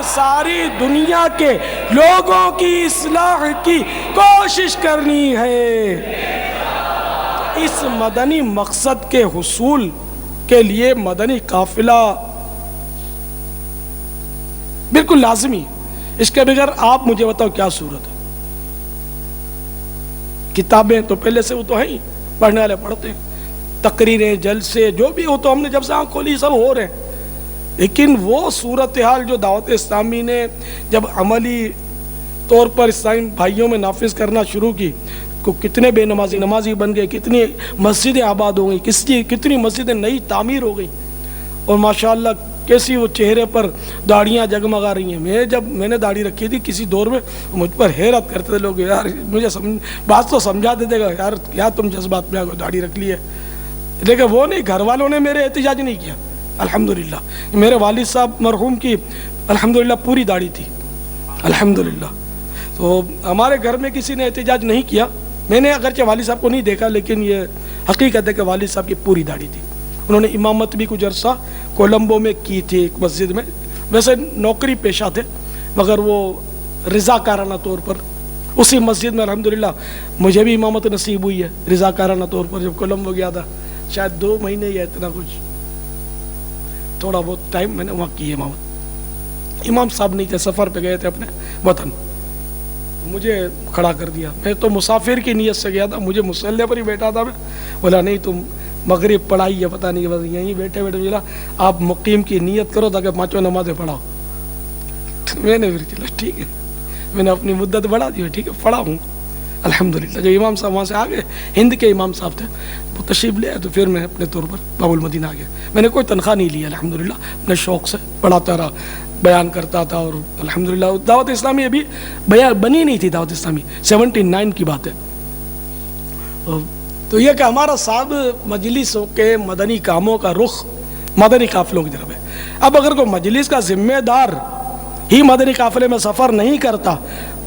اور ساری دنیا کے لوگوں کی اصلاح کی کوشش کرنی ہے۔ اس مدنی مقصد کے حصول کے لیے مدنی قافلہ بالکل لازمی۔ اس کے بغیر آپ مجھے بتاؤ کیا صورت ہے؟ کتابیں تو پہلے سے وہ تو ہیں ہی، پڑھنے والے پڑھتے ہیں، تقریریں، جلسے، جو بھی ہو تو ہم نے جب سے آنکھ کھولی سب ہو رہے ہیں، لیکن وہ صورتحال جو دعوت اسلامی نے جب عملی طور پر اسلامی بھائیوں میں نافذ کرنا شروع کی، کتنے بے نمازی بن گئے، کتنی مسجدیں آباد ہو گئیں، کتنی مسجدیں نئی تعمیر ہو گئیں، اور ماشاءاللہ کیسی وہ چہرے پر داڑیاں جگمگا رہی ہیں۔ جب میں نے داڑھی رکھی تھی کسی دور میں، مجھ پر حیرت کرتے تھے لوگ، یار مجھے بات تو سمجھا دیتے گا، یار کیا تم جذبات میں داڑھی رکھ لی ہے، لیکن وہ نہیں، گھر والوں نے میرے احتجاج نہیں کیا۔ الحمدللہ میرے والد صاحب مرحوم کی الحمدللہ پوری داڑھی تھی، الحمدللہ، تو ہمارے گھر میں کسی نے احتجاج نہیں کیا۔ میں نے اگرچہ والد صاحب کو نہیں دیکھا، لیکن یہ حقیقت ہے کہ والد صاحب کی پوری داڑھی تھی۔ انہوں نے امامت بھی کچھ عرصہ کولمبو میں کی تھی ایک مسجد میں، ویسے نوکری پیشہ تھے مگر وہ رضاکارانہ طور پر اسی مسجد میں الحمدللہ مجھے بھی امامت نصیب ہوئی ہے رضاکارانہ طور پر۔ جب کولمبو گیا تھا شاید 2 مہینے یا اتنا کچھ تھوڑا بہت ٹائم میں نے وہاں کی امامت۔ امام صاحب نہیں تھے، سفر پہ گئے تھے اپنے وطن، مجھے کھڑا کر دیا۔ میں تو مسافر کی نیت سے گیا تھا، مجھے مصلی پر ہی بیٹھا تھا، میں بولا نہیں تم مغرب پڑھائی ہے پتہ نہیں، بس یہیں بیٹھے بیٹھے ملا آپ مقیم کی نیت کرو تاکہ 5 نمازیں پڑھاؤ۔ میں نے پھر چلا ٹھیک ہے، میں نے اپنی مدت بڑھا دی، ٹھیک ہے پڑھا ہوں الحمدللہ۔ جو امام صاحب وہاں سے آگے ہند کے امام صاحب تھے وہ تشریف لے آئے، تو پھر میں اپنے طور پر باب المدینہ آ گیا۔ میں نے کوئی تنخواہ نہیں لی الحمدللہ، اپنے شوق سے پڑھاتا رہا، بیان کرتا تھا، اور الحمدللہ دعوت اسلامی ابھی بنی نہیں تھی، دعوت اسلامی 79 کی بات ہے۔ تو یہ کہ ہمارا صاحب مجلسوں کے مدنی کاموں کا رخ مدنی قافلوں کی طرف ہے۔ اب اگر کوئی مجلس کا ذمہ دار ہی مدنی قافلے میں سفر نہیں کرتا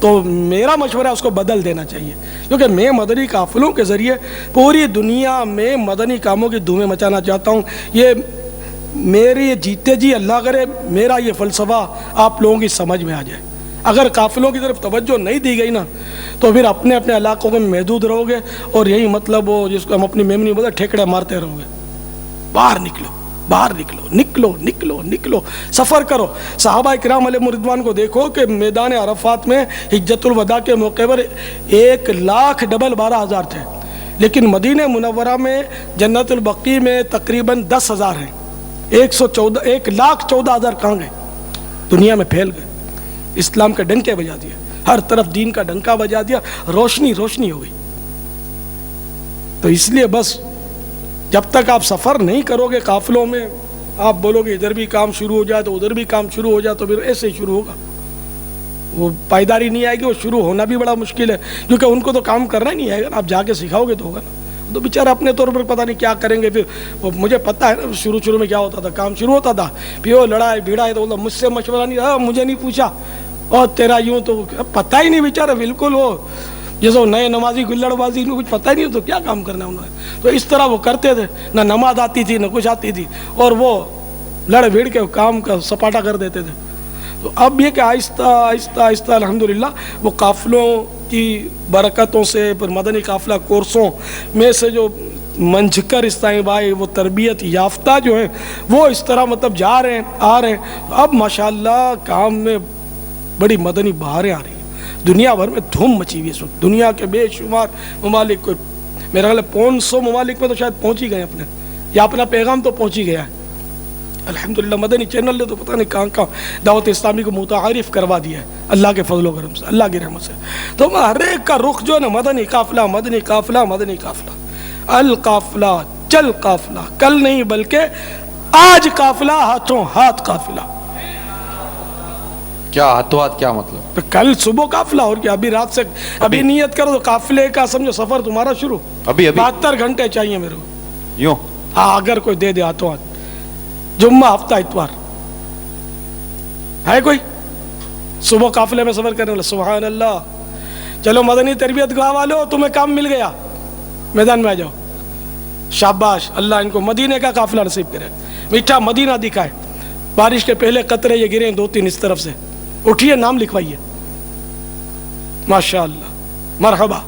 تو میرا مشورہ ہے اس کو بدل دینا چاہیے، کیونکہ میں مدنی قافلوں کے ذریعے پوری دنیا میں مدنی کاموں کی دھومیں مچانا چاہتا ہوں۔ یہ میری جیتے جی اللہ کرے میرا یہ فلسفہ آپ لوگوں کی سمجھ میں آ جائے۔ اگر قافلوں کی طرف توجہ نہیں دی گئی نا تو پھر اپنے اپنے علاقوں میں محدود رہو گے، اور یہی مطلب وہ جس کو ہم اپنی میمنی بولتے ٹھیکڑے مارتے رہو گے۔ باہر نکلو، باہر نکلو، نکلو نکلو نکلو، سفر کرو۔ صحابہ کرام علیہ رضوان کو دیکھو کہ میدان عرفات میں حجۃ الوداع کے موقع پر 1,12,000 تھے، لیکن مدینہ منورہ میں جنت البقیع میں تقریباً 10,000 ہیں۔ 1,14,000 کہاں گئے؟ دنیا میں پھیل گئے، اسلام کے ڈنکے بجا دیے، ہر طرف دین کا ڈنکا بجا دیا، روشنی روشنی ہو گئی۔ تو اس لیے بس جب تک آپ سفر نہیں کرو گے قافلوں میں، آپ بولو گے ادھر بھی کام شروع ہو جائے تو ادھر بھی کام شروع ہو جائے، تو پھر ایسے ہی شروع ہوگا، وہ پائیداری نہیں آئے گی، وہ شروع ہونا بھی بڑا مشکل ہے، کیونکہ ان کو تو کام کرنا ہی نہیں آئے گا، آپ جا کے سکھاؤ گے تو ہوگا نا۔ تو بیچارہ اپنے طور پر پتہ نہیں کیا کریں گے۔ پھر مجھے پتہ ہے نا شروع میں کیا ہوتا تھا، کام شروع ہوتا تھا، پھر وہ لڑائی بھیڑائی، تو مجھ سے مشورہ نہیں، مجھے نہیں پوچھا، اور تیرا یوں، تو پتہ ہی نہیں بیچارہ، بالکل وہ جیسے وہ نئے نمازی گلڑ بازی، ان کو کچھ پتہ ہی نہیں، تو کیا کام کرنا انہوں نے۔ تو اس طرح وہ کرتے تھے، نہ نماز آتی تھی نہ کچھ آتی تھی، اور وہ لڑ بھیڑ کے کام کا سپاٹا کر دیتے تھے۔ تو اب یہ کہ آہستہ آہستہ آہستہ الحمدللہ وہ قافلوں کی برکتوں سے، پھر مدنی قافلہ کورسوں میں سے جو منجھ کر اسلامی بھائی وہ تربیت یافتہ جو ہیں وہ اس طرح مطلب جا رہے ہیں آ رہے ہیں۔ اب ماشاءاللہ کام میں بڑی مدنی بہاریں آ رہی ہیں، دنیا بھر میں دھوم مچی ہوئی ہے اس وقت، دنیا کے بے شمار ممالک کو، میرا خیال ہے 500 ممالک میں تو شاید پہنچ ہی گئے اپنے، یا اپنا پیغام تو پہنچ ہی گیا ہے الحمدللہ۔ مدنی چینل نے تو پتہ نہیں کہاں کہاں دعوت اسلامی کو متعارف کروا دیا ہے اللہ کے فضل و کرم سے، اللہ کی رحمت سے۔ تو ہر ایک کا رخ جو ہے نا مدنی قافلہ مدنی قافلہ مدنی قافلہ، القافلہ چل قافلہ، کل نہیں بلکہ آج قافلہ ہاتھوں ہاتھ قافلہ۔ کیا ہاتھوں ہاتھ کیا مطلب؟ کل صبح قافلہ، اور کیا ابھی رات سے ابھی نیت کرو تو قافلے کا سمجھو سفر تمہارا شروع، ابھی 72 گھنٹے چاہیے میرے کو، یوں ہاں اگر کوئی دے دے ہاتھوں ہاتھ، جمعہ ہفتہ اتوار ہے کوئی صبح قافلے میں سفر کرنے والا، سبحان اللہ۔ چلو مدنی تربیت گاہ والو تمہیں کام مل گیا، میدان میں آ جاؤ، شاباش، اللہ ان کو مدینے کا قافلہ نصیب کرے، میٹھا مدینہ دکھائے۔ بارش کے پہلے قطرے یہ گرے ہیں 2-3 اس طرف سے. اٹھیے نام لکھوائیے. ماشاءاللہ مرحبا.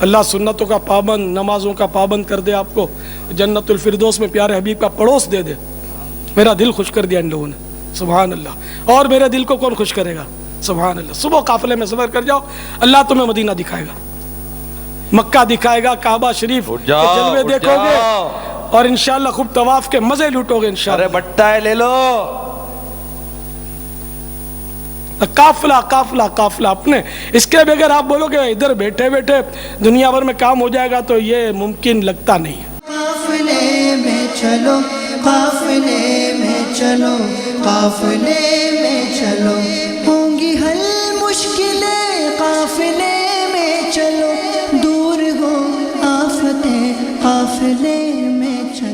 اللہ سنتوں کا پابند نمازوں کا پابند کر دے آپ کو, جنت الفردوس میں پیارے حبیب کا پڑوس دے دے. میرا دل خوش کر دیا ان لوگوں نے, سبحان اللہ. اور میرے دل کو کون خوش کرے گا, سبحان اللہ. صبح قافلے میں سفر کر جاؤ, اللہ تمہیں مدینہ دکھائے گا, مکہ دکھائے گا, کعبہ شریف کے جلوے دیکھو گے, اور انشاءاللہ خوب طواف کے مزے لوٹو گے انشاءاللہ. ارے بٹا ہے لے لو. قافلہ قافلہ قافلہ اپنے. اس کے بغیر آپ بولو کہ ادھر بیٹھے بیٹھے دنیا بھر میں کام ہو جائے گا, تو یہ ممکن لگتا نہیں ہے. قافلے میں چلو, قافلے میں چلو, قافلے میں چلو.